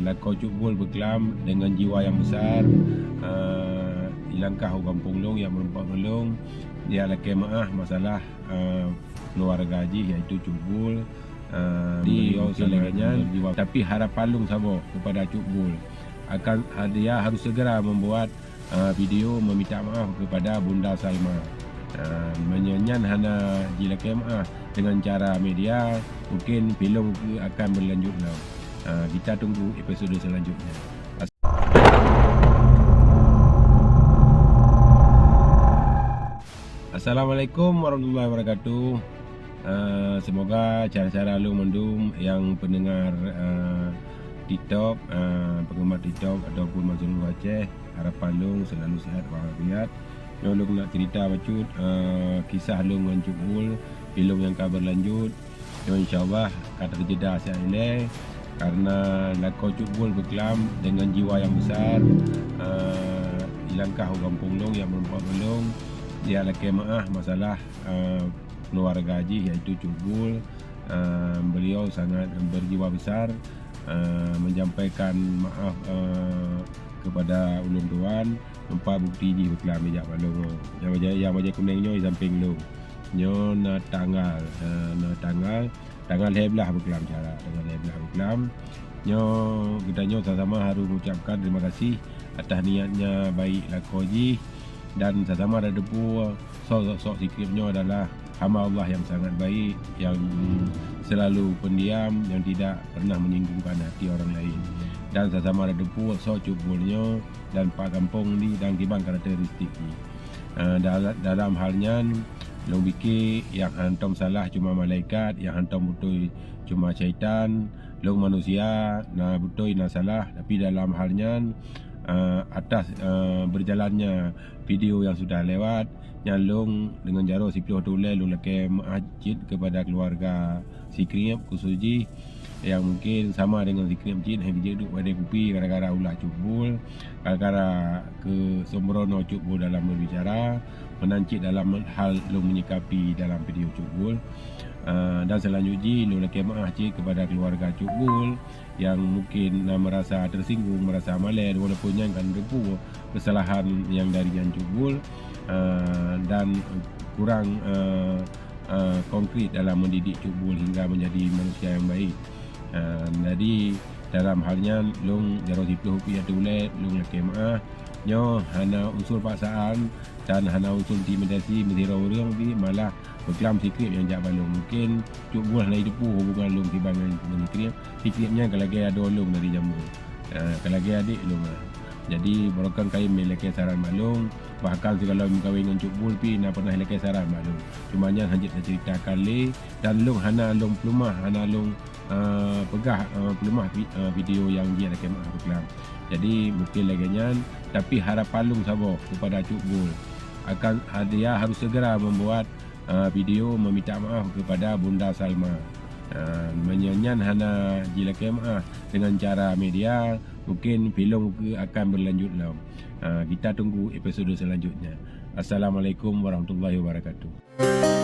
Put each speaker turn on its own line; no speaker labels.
Lakau Cuk Bul berkelam dengan jiwa yang besar. Ilangkah orang Punglung yang merempat melung. Dia ada kemaah masalah keluarga haji iaitu Cuk Bul. Beliau selaganya tapi harapan lung sabo kepada Cuk Bul akan dia harus segera membuat video meminta maaf kepada Bunda Salma. Menyanyian hana jila kemaah dengan cara media, mungkin filem akan berlanjut lah. Kita tunggu episod selanjutnya. Assalamualaikum warahmatullahi wabarakatuh. Semoga cara-cara lu mendum yang pendengar TikTok, penggemar TikTok ataupun Mazlum Aceh, harapan lu selalu sihat walafiat. Lu nak cerita bacut kisah lu dengan Cuk Bul, filem yang akan berlanjut. InsyaAllah kata kejeda sihat ini karena Lakau Cuk Bul berkelam dengan jiwa yang besar. Ilangkah orang Punglung yang merempat melung. Dia ada kemaah masalah keluarga haji iaitu Cuk Bul. Beliau sangat berjiwa besar, menyampaikan maaf kepada ulun tuan nampak bukti ji berkelam bijak balung yang baca kuningnya di samping lu nyo na tanggal heblah berkelam cara tanggal heblah berkelam nyo kita nyo sama-sama harus mengucapkan terima kasih atas niatnya baik Lakau ji, dan sama-sama ada debu sosok sikripnya adalah hamba Allah yang sangat baik, yang selalu pendiam, yang tidak pernah menyinggungkan hati orang lain. Dan sama-sama ada debu sosok Cuk Bulnya dan Pak Kampung ni dan kibang karakteristik ni. Dalam halnya long biki yang hantam salah cuma malaikat, yang hantam betul cuma syaitan, long manusia na betul na salah, tapi dalam halnya atas berjalannya video yang sudah lewat nyalung dengan jaro siploh tulai lu leke masjid kepada keluarga Sikrip Kusuji yang mungkin sama dengan Sikrip Masjid yang duduk pada kupi gara-gara ulah Cuk Bul, gara-gara ke sembrono Cuk Bul dalam berbicara, menancik dalam hal lu menyikapi dalam video Cuk Bul. Dan selanjutnya lu leke masjid kepada keluarga Cuk Bul yang mungkin merasa tersinggung, merasa maler walaupun yang kan depu kesalahan yang dari yang Cuk Bul, dan kurang konkret dalam mendidik Cuk Bul hingga menjadi manusia yang baik. Jadi dalam halnya long jaro siploh pi atulet long leke maah nyo hana unsur paksaan dan hana unsur intimidasi mendira orang bi malah berkelam Sikrip yang jak balung. Mungkin Cuk Bul hana hidup hubungan long tibangan dengan Sikripnya kalau lagi ada long dari jamu, kalau lagi adik long. Jadi barokan kai meleke saran malung, bahkan segala mengkawin dengan Cuk Bul pi na pernah leke saran malung. Cumanya hanya cerita kali dan long hana long pelumah, hana long pegah pelumah video yang dia leke maaf berkelam. Jadi mungkin laginya, tapi harapan long sabo kepada Cuk Bul akan dia harus segera membuat video meminta maaf kepada Bunda Salma. Menyanyian hana jila kemaah dengan cara media, mungkin filem akan berlanjut lah. Kita tunggu episod selanjutnya. Assalamualaikum warahmatullahi wabarakatuh.